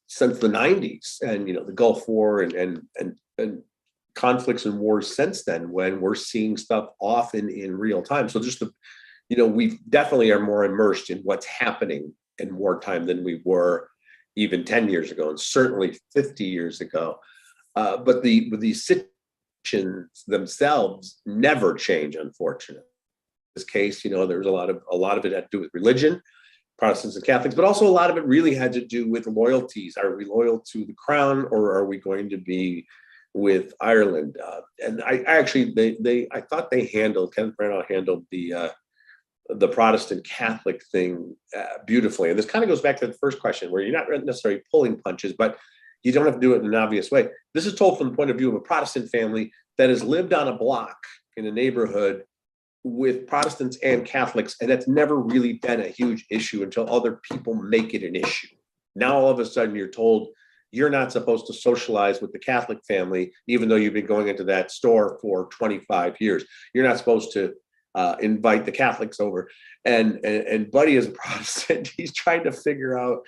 since the 90s, and the Gulf War and conflicts and wars since then, when we're seeing stuff often in real time. So just we definitely are more immersed in what's happening in wartime than we were even 10 years ago, and certainly 50 years ago. But the situations themselves never change, unfortunately. In this case, there's a lot of it had to do with religion, Protestants and Catholics, but also a lot of it really had to do with loyalties. Are we loyal to the crown, or are we going to be with Ireland? And I thought Kenneth Branagh handled the Protestant Catholic thing beautifully. And this kind of goes back to the first question, where you're not necessarily pulling punches, but you don't have to do it in an obvious way. This is told from the point of view of a Protestant family that has lived on a block in a neighborhood with Protestants and Catholics, and that's never really been a huge issue until other people make it an issue. Now all of a sudden you're told you're not supposed to socialize with the Catholic family, even though you've been going into that store for 25 years. You're not supposed to invite the Catholics over. And Buddy is a Protestant. He's trying to figure out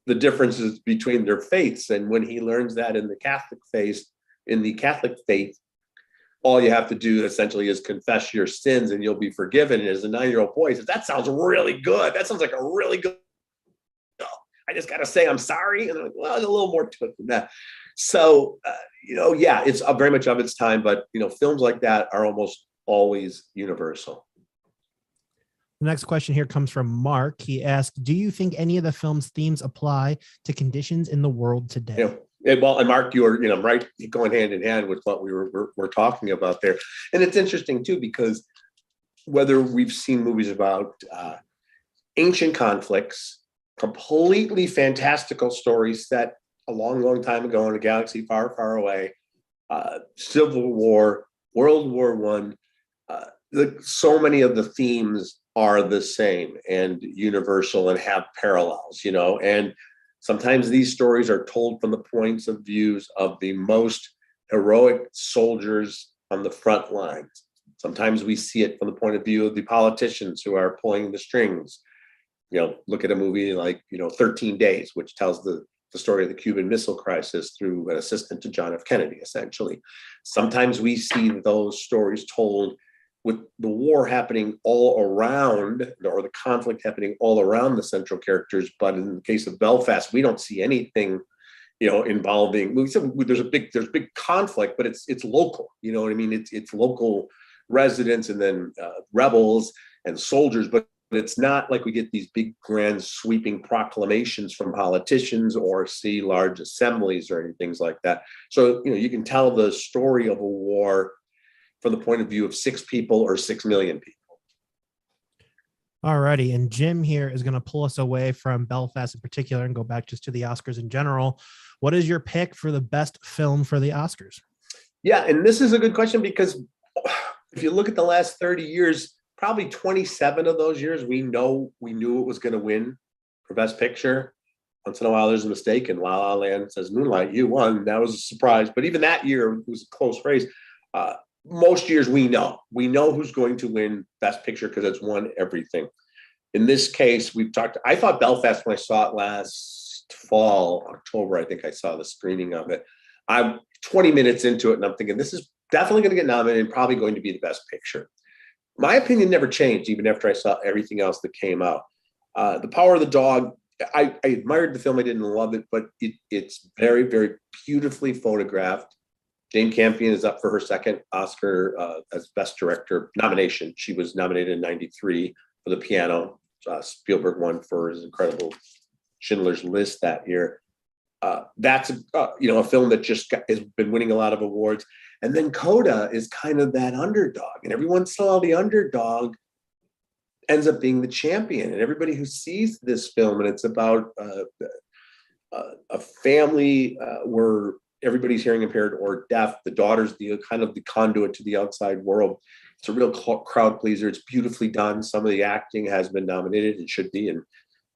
the differences between their faiths. And when he learns that in the Catholic faith, all you have to do essentially is confess your sins and you'll be forgiven. And as a 9-year-old boy, he says, that sounds really good. That sounds like a really good. I just got to say, I'm sorry. And I'm like, well, there's a little more to it than that. So, yeah, it's very much of its time, but, films like that are almost always universal. The next question here comes from Mark. He asked, do you think any of the film's themes apply to conditions in the world today? And Mark, you are, right, going hand in hand with what we're talking about there. And it's interesting too, because whether we've seen movies about ancient conflicts, completely fantastical stories set a long, long time ago in a galaxy far, far away, Civil War, World War I, so many of the themes are the same and universal and have parallels, and sometimes these stories are told from the points of views of the most heroic soldiers on the front lines. Sometimes we see it from the point of view of the politicians who are pulling the strings. Look at a movie like, 13 Days, which tells the story of the Cuban Missile Crisis through an assistant to John F. Kennedy, essentially. Sometimes we see those stories told with the war happening all around, or the conflict happening all around the central characters. But in the case of Belfast, we don't see anything, involving. There's big conflict, but it's local. You know what I mean? It's local residents and then rebels and soldiers, but it's not like we get these big, grand, sweeping proclamations from politicians or see large assemblies or anything like that. So, you can tell the story of a war from the point of view of 6 people or 6 million people. All righty. And Jim here is going to pull us away from Belfast in particular and go back just to the Oscars in general. What is your pick for the best film for the Oscars? Yeah, and this is a good question, because if you look at the last 30 years, probably 27 of those years, we knew it was going to win for Best Picture. Once in a while, there's a mistake, and La La Land says, Moonlight, you won. That was a surprise. But even that year, it was a close race. Most years, we know who's going to win Best Picture because it's won everything. In this case, I thought Belfast when I saw it last fall, October, I think I saw the screening of it. I'm 20 minutes into it, and I'm thinking, this is definitely going to get nominated and probably going to be the Best Picture. My opinion never changed, even after I saw everything else that came out. The Power of the Dog, I admired the film. I didn't love it, but it's very, very beautifully photographed. Jane Campion is up for her second Oscar as Best Director nomination. She was nominated in '93 for The Piano. Spielberg won for his incredible Schindler's List that year. That's a film that just has been winning a lot of awards. And then Coda is kind of that underdog, and every once in a while the underdog ends up being the champion. And everybody who sees this film, and it's about a family where everybody's hearing impaired or deaf. The daughter's the kind of the conduit to the outside world. It's a real crowd pleaser. It's beautifully done. Some of the acting has been nominated and should be. And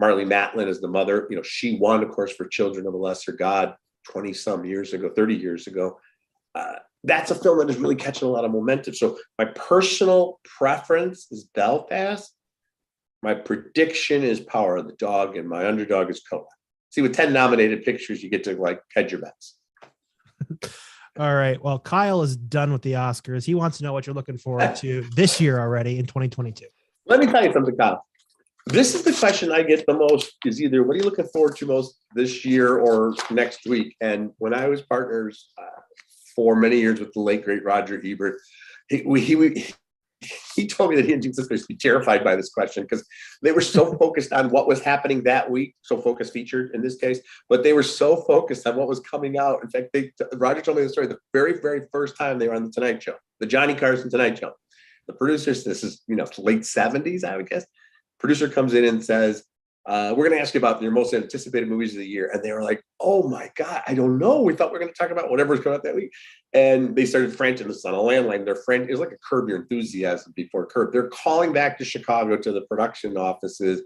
Marlee Matlin is the mother. She won, of course, for Children of a Lesser God 20 some years ago, 30 years ago. That's a film that is really catching a lot of momentum. So my personal preference is Belfast. My prediction is Power of the Dog, and my underdog is Coda. See, with 10 nominated pictures, you get to hedge your bets. All right. Well, Kyle is done with the Oscars. He wants to know what you're looking forward to this year already in 2022. Let me tell you something, Kyle. This is the question I get the most, is either what are you looking forward to most this year or next week? And when I was partners for many years with the late, great Roger Ebert, he told me that he and Gene Siskel used to be terrified by this question because they were so focused on what was happening that week, so focus featured in this case, but they were so focused on what was coming out. In fact, Roger told me the story the very, very first time they were on the Tonight Show, the Johnny Carson Tonight Show. The producers, this is, late 70s, I would guess. Producer comes in and says, we're going to ask you about your most anticipated movies of the year. And they were like, oh my God, I don't know. We thought we were going to talk about whatever's coming out that week. And they started frantic. This on a landline. Their friend, it was like a Curb Your Enthusiasm before Curb. They're calling back to Chicago to the production offices.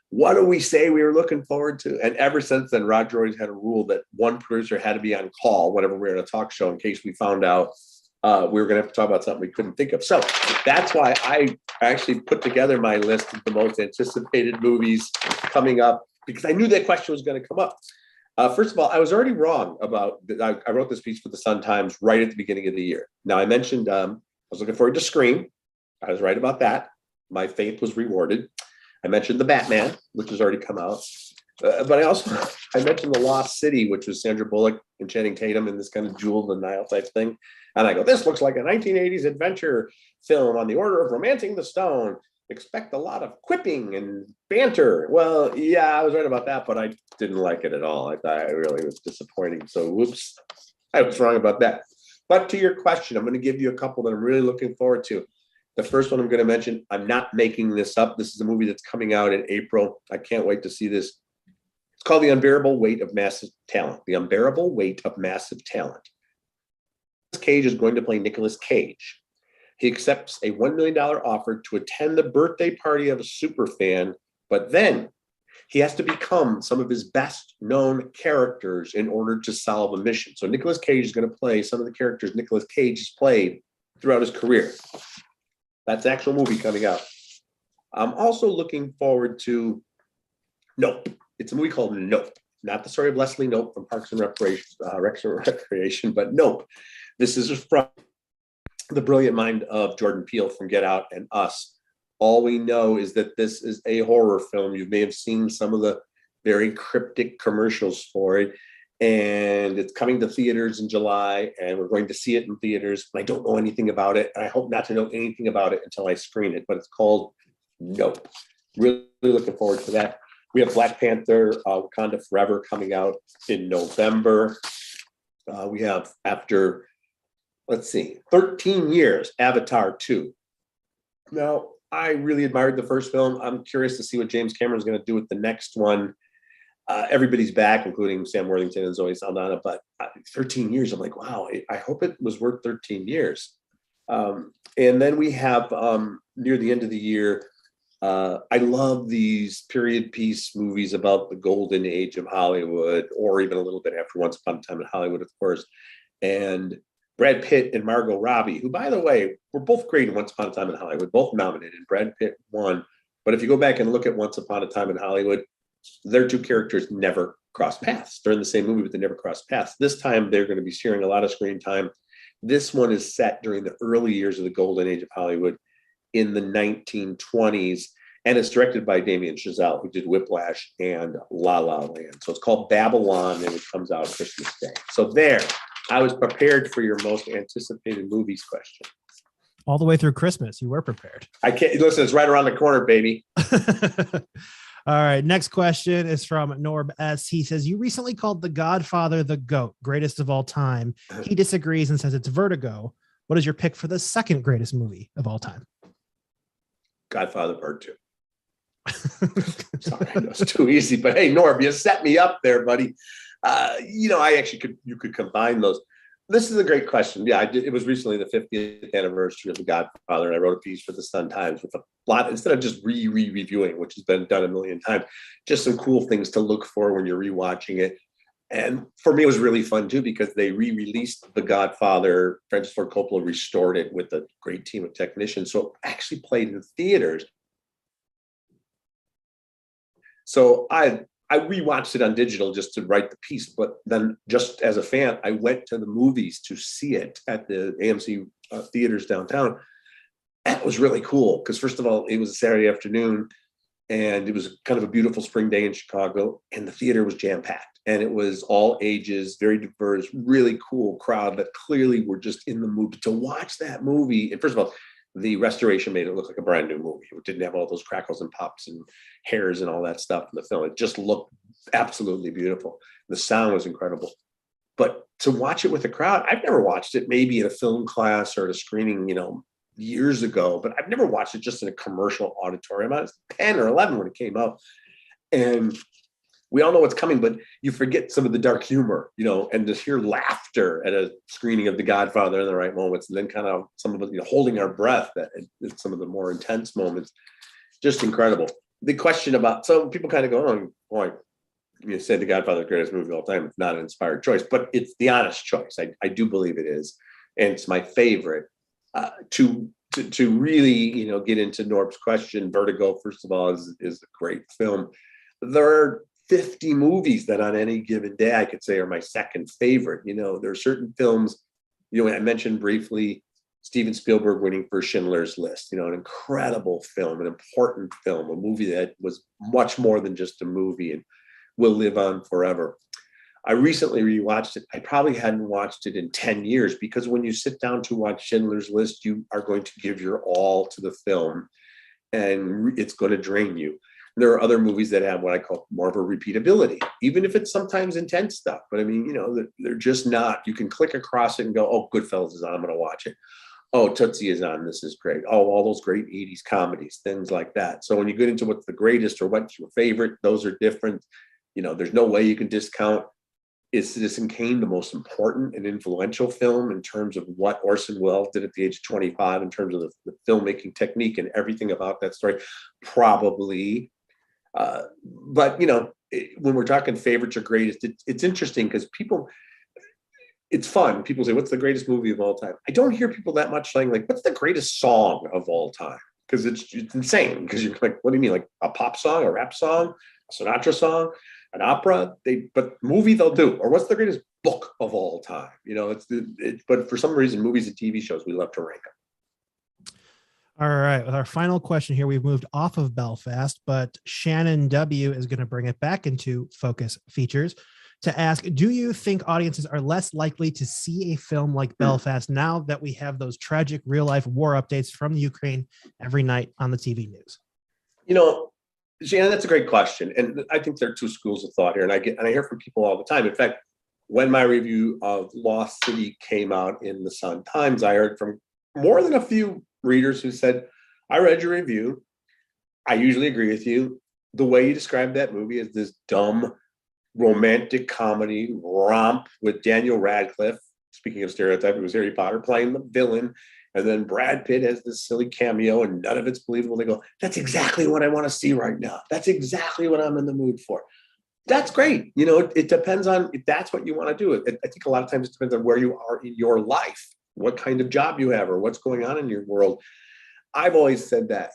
What do we say we were looking forward to? And ever since then, Roger always had a rule that one producer had to be on call whenever we were at a talk show in case we found out we were going to have to talk about something we couldn't think of. So that's why I actually put together my list of the most anticipated movies coming up, because I knew that question was going to come up. First of all, I was already wrong about, I wrote this piece for the Sun-Times right at the beginning of the year. Now I mentioned I was looking forward to Scream. I was right about that. My faith was rewarded. I mentioned The Batman, which has already come out. But I mentioned The Lost City, which was Sandra Bullock and Channing Tatum in this kind of Jewel in the Nile type thing. And I go, this looks like a 1980s adventure film on the order of Romancing the Stone. Expect a lot of quipping and banter. Well, yeah, I was right about that, but I didn't like it at all. I thought it really was disappointing. So whoops, I was wrong about that. But to your question, I'm going to give you a couple that I'm really looking forward to. The first one I'm going to mention, I'm not making this up. This is a movie that's coming out in April. I can't wait to see this. It's called The Unbearable Weight of Massive Talent. The Unbearable Weight of Massive Talent. Cage is going to play Nicolas Cage. He accepts a $1 million offer to attend the birthday party of a super fan, but then he has to become some of his best known characters in order to solve a mission. So Nicolas Cage is going to play some of the characters Nicolas Cage has played throughout his career. That's the actual movie coming out. I'm also looking forward to Nope. It's a movie called Nope. Not the story of Leslie Nope from Parks and Recreation, but Nope. This is from the brilliant mind of Jordan Peele from Get Out and Us. All we know is that this is a horror film. You may have seen some of the very cryptic commercials for it. And it's coming to theaters in July, and we're going to see it in theaters. I don't know anything about it, and I hope not to know anything about it until I screen it. But it's called Nope. Really looking forward to that. We have Black Panther, Wakanda Forever coming out in November. We have, after 13 years, Avatar 2. Now, I really admired the first film. I'm curious to see what James Cameron's going to do with the next one. Everybody's back, including Sam Worthington and Zoe Saldana, but 13 years, I'm like, wow, I hope it was worth 13 years. And then we have, near the end of the year, I love these period piece movies about the golden age of Hollywood, or even a little bit after Once Upon a Time in Hollywood, of course. And Brad Pitt and Margot Robbie, who, by the way, were both great in Once Upon a Time in Hollywood, both nominated. Brad Pitt won. But if you go back and look at Once Upon a Time in Hollywood, their two characters never crossed paths. They're in the same movie, but they never crossed paths. This time, they're going to be sharing a lot of screen time. This one is set during the early years of the golden age of Hollywood in the 1920s. And it's directed by Damien Chazelle, who did Whiplash and La La Land. So it's called Babylon, and it comes out Christmas Day. So there, I was prepared for your most anticipated movies question. All the way through Christmas, you were prepared. I can't listen. It's right around the corner, baby. All right. Next question is from Norb S. He says, you recently called The Godfather the GOAT, greatest of all time. He disagrees and says it's Vertigo. What is your pick for the second greatest movie of all time? Godfather Part 2. Sorry, I know it's too easy, but hey, Norb, you set me up there, buddy. You could combine those. This is a great question. Yeah, it was recently the 50th anniversary of The Godfather, and I wrote a piece for the Sun Times with a lot, instead of just reviewing, which has been done a million times, just some cool things to look for when you're rewatching it. And for me, it was really fun too, because they re-released The Godfather. Francis Ford Coppola restored it with a great team of technicians, so it actually played in theaters. So I rewatched it on digital just to write the piece, but then just as a fan, I went to the movies to see it at the AMC theaters downtown. That was really cool because, first of all, it was a Saturday afternoon and it was kind of a beautiful spring day in Chicago, and the theater was jam-packed, and it was all ages, very diverse, really cool crowd that clearly were just in the mood to watch that movie. And first of all, the restoration made it look like a brand new movie. It didn't have all those crackles and pops and hairs and all that stuff in the film. It just looked absolutely beautiful. The sound was incredible. But to watch it with a crowd, I've never watched it maybe in a film class or at a screening, years ago, but I've never watched it just in a commercial auditorium. I was 10 or 11 when it came out. And we all know what's coming, but you forget some of the dark humor, and to hear laughter at a screening of The Godfather in the right moments, and then kind of some of it, holding our breath at some of the more intense moments, just incredible. The question about, so people kind of go, oh, boy, you say The Godfather, the greatest movie of all time. It's not an inspired choice, but it's the honest choice. I do believe it is, and it's my favorite. To really, get into Norb's question, Vertigo, first of all, is a great film. There are 50 movies that on any given day I could say are my second favorite. There are certain films, I mentioned briefly Steven Spielberg winning for Schindler's List, an incredible film, an important film, a movie that was much more than just a movie and will live on forever. I recently rewatched it. I probably hadn't watched it in 10 years, because when you sit down to watch Schindler's List, you are going to give your all to the film, and it's going to drain you. There are other movies that have what I call more of a repeatability, even if it's sometimes intense stuff. But I mean, they're just not. You can click across it and go, oh, Goodfellas is on, I'm going to watch it. Oh, Tootsie is on, this is great. Oh, all those great 80s comedies, things like that. So when you get into what's the greatest or what's your favorite, those are different. There's no way you can discount Is Citizen Kane the most important and influential film in terms of what Orson Welles did at the age of 25 in terms of the filmmaking technique and everything about that story? Probably. But when we're talking favorites or greatest, it's interesting because it's fun. People say, what's the greatest movie of all time? I don't hear people that much saying, like, what's the greatest song of all time? Because it's insane. Because you're like, what do you mean? Like a pop song, a rap song, a Sinatra song, an opera? But movie they'll do. Or what's the greatest book of all time? But for some reason, movies and TV shows, we love to rank them. All right. With our final question here, we've moved off of Belfast, but Shannon W. is going to bring it back into Focus Features to ask, do you think audiences are less likely to see a film like Belfast now that we have those tragic real-life war updates from the Ukraine every night on the TV news? Shannon, that's a great question. And I think there are two schools of thought here. And I hear from people all the time. In fact, when my review of Lost City came out in the Sun Times, I heard from more than a few readers who said, I read your review. I usually agree with you. The way you described that movie is this dumb romantic comedy romp with Daniel Radcliffe, speaking of stereotype, it was Harry Potter, playing the villain. And then Brad Pitt has this silly cameo and none of it's believable. They go, that's exactly what I want to see right now. That's exactly what I'm in the mood for. That's great. It depends on if that's what you want to do. I think a lot of times it depends on where you are in your life, what kind of job you have or what's going on in your world. I've always said that,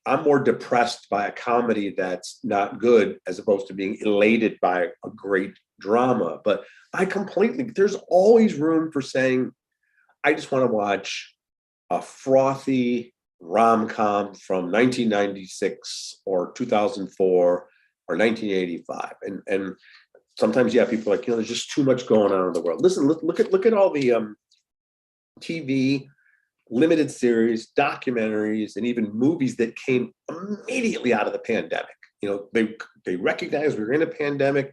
I'm more depressed by a comedy that's not good as opposed to being elated by a great drama. But there's always room for saying, I just want to watch a frothy rom-com from 1996 or 2004 or 1985. And sometimes, people are like, there's just too much going on in the world. Listen, look at all the TV, limited series, documentaries, and even movies that came immediately out of the pandemic. They recognized we were in a pandemic.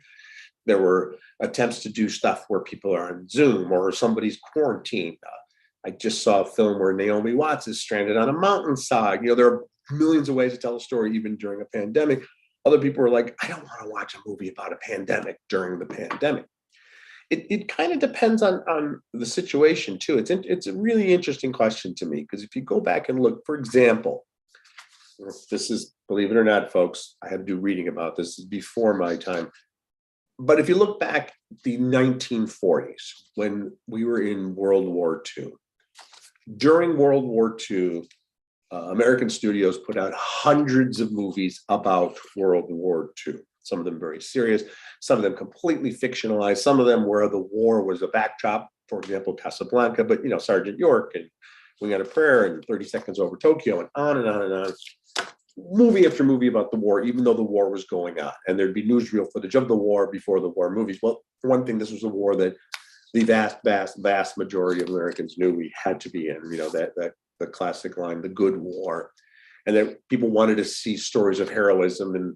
There were attempts to do stuff where people are on Zoom or somebody's quarantined. I just saw a film where Naomi Watts is stranded on a mountainside. There are millions of ways to tell a story, even during a pandemic. Other people were like, I don't want to watch a movie about a pandemic during the pandemic. It kind of depends on the situation too. It's a really interesting question to me, because if you go back and look, for example, this is, believe it or not, folks, I had to do reading about this. This is before my time. But if you look back the 1940s, when we were in World War II, during World War II, American studios put out hundreds of movies about World War II. Some of them very serious, some of them completely fictionalized, some of them where the war was a backdrop, for example, Casablanca, but Sergeant York and Wing on a Prayer and 30 Seconds Over Tokyo, and on and on and on. Movie after movie about the war, even though the war was going on. And there'd be newsreel footage of the war before the war movies. Well, for one thing, this was a war that the vast majority of Americans knew we had to be in, that the classic line, the good war. And that people wanted to see stories of heroism and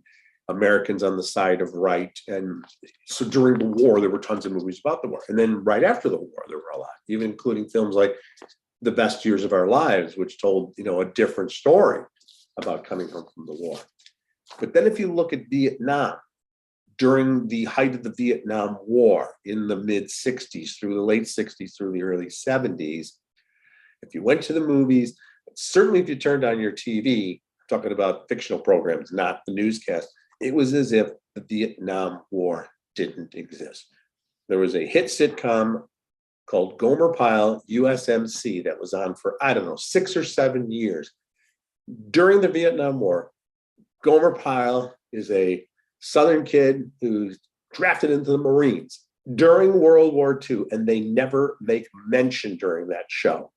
Americans on the side of right. And so during the war, there were tons of movies about the war. And then right after the war, there were a lot, even including films like The Best Years of Our Lives, which told, a different story about coming home from the war. But then if you look at Vietnam, during the height of the Vietnam War in the mid 60s, through the late 60s, through the early 70s, if you went to the movies, certainly if you turned on your TV, talking about fictional programs, not the newscast, it was as if the Vietnam War didn't exist. There was a hit sitcom called Gomer Pyle, USMC, that was on for, 6 or 7 years. During the Vietnam War, Gomer Pyle is a Southern kid who's drafted into the Marines during World War II, and they never make mention during that show.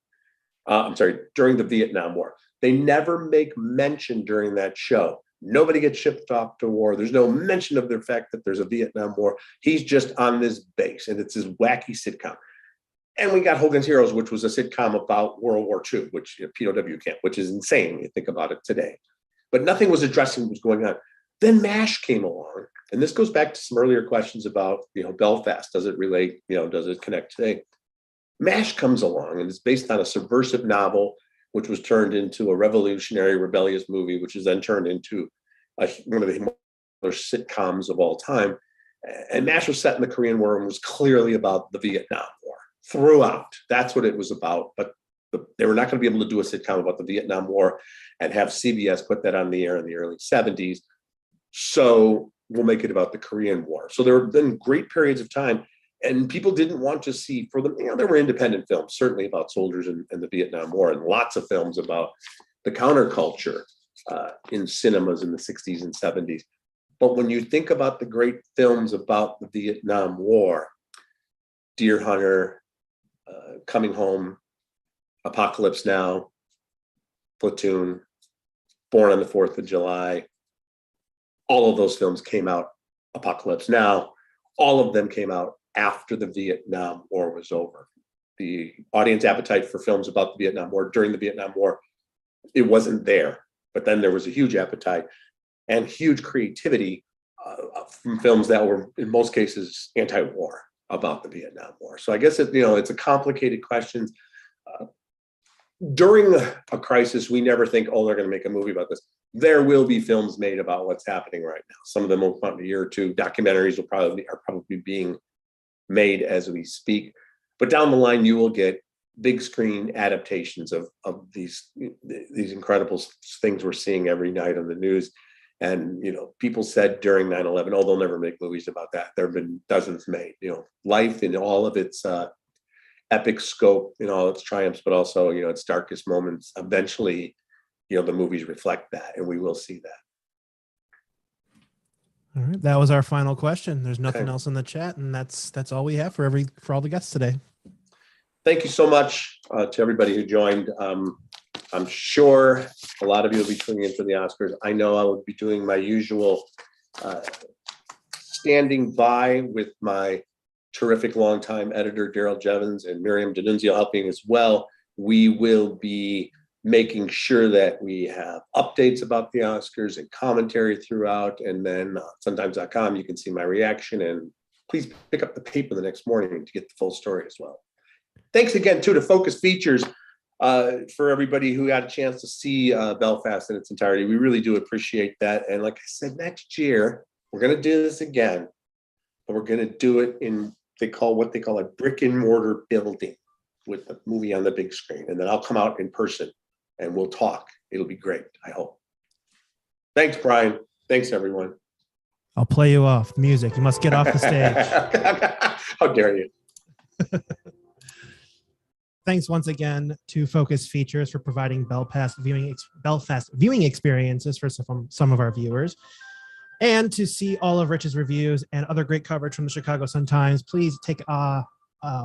During the Vietnam War. They never make mention during that show. Nobody gets shipped off to war. There's no mention of the fact that there's a Vietnam War. He's just on this base, and it's this wacky sitcom. And we got Hogan's Heroes, which was a sitcom about World War II, which POW camp, which is insane when you think about it today. But nothing was addressing what was going on. Then MASH came along, and this goes back to some earlier questions about Belfast. Does it relate? Does it connect today? MASH comes along, and it's based on a subversive novel, which was turned into a revolutionary, rebellious movie, which is then turned into one of the sitcoms of all time. And MASH was set in the Korean War and was clearly about the Vietnam War throughout. That's what it was about. But they were not going to be able to do a sitcom about the Vietnam War and have CBS put that on the air in the early 70s. So we'll make it about the Korean War. So there have been great periods of time. And people didn't want to see, for them, there were independent films, certainly about soldiers and the Vietnam War, and lots of films about the counterculture in cinemas in the 60s and 70s. But when you think about the great films about the Vietnam War, Deer Hunter, Coming Home, Apocalypse Now, Platoon, Born on the 4th of July, all of those films came out, Apocalypse Now, all of them came out after the Vietnam War was over. The audience appetite for films about the Vietnam War during the Vietnam War, it wasn't there. But then there was a huge appetite and huge creativity from films that were, in most cases, anti-war about the Vietnam War. So I guess it's a complicated question. During a crisis, we never think, they're going to make a movie about this. There will be films made about what's happening right now. Some of them will come out in a year or two. Documentaries are probably being made as we speak. But down the line, you will get big screen adaptations of these incredible things we're seeing every night on the news. And people said during 9/11, they'll never make movies about that. There have been dozens made. Life in all of its epic scope, in all its triumphs, but also its darkest moments. Eventually, the movies reflect that, and we will see that. All right, that was our final question. There's nothing else in the chat, and that's all we have for all the guests today. Thank you so much to everybody who joined. I'm sure a lot of you will be tuning in for the Oscars. I know I will be doing my usual standing by with my terrific longtime editor, Daryl Jevons, and Miriam D'Annunzio helping as well. We will be making sure that we have updates about the Oscars and commentary throughout. And then sometimes.com, you can see my reaction, and please pick up the paper the next morning to get the full story as well. Thanks again, too, to Focus Features. for everybody who got a chance to see Belfast in its entirety. We really do appreciate that. And like I said, next year, we're going to do this again, but we're going to do it in what they call a brick and mortar building with the movie on the big screen. And then I'll come out in person and we'll talk. It'll be great, I hope. Thanks, Brian. Thanks, everyone. I'll play you off. Music. You must get off the stage. How dare you? Thanks once again to Focus Features for providing Belfast viewing experiences for some of our viewers. And to see all of Rich's reviews and other great coverage from the Chicago Sun-Times, please take a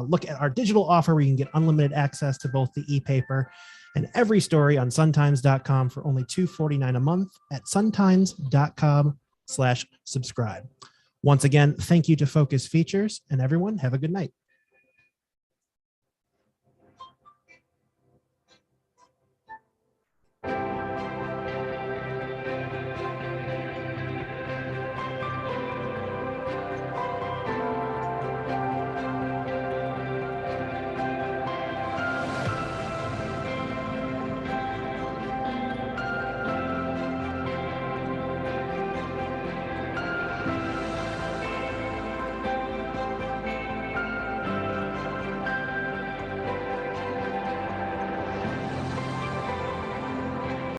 look at our digital offer where you can get unlimited access to both the e-paper and every story on suntimes.com for only $2.49 a month at suntimes.com/subscribe. Once again, thank you to Focus Features, and everyone have a good night.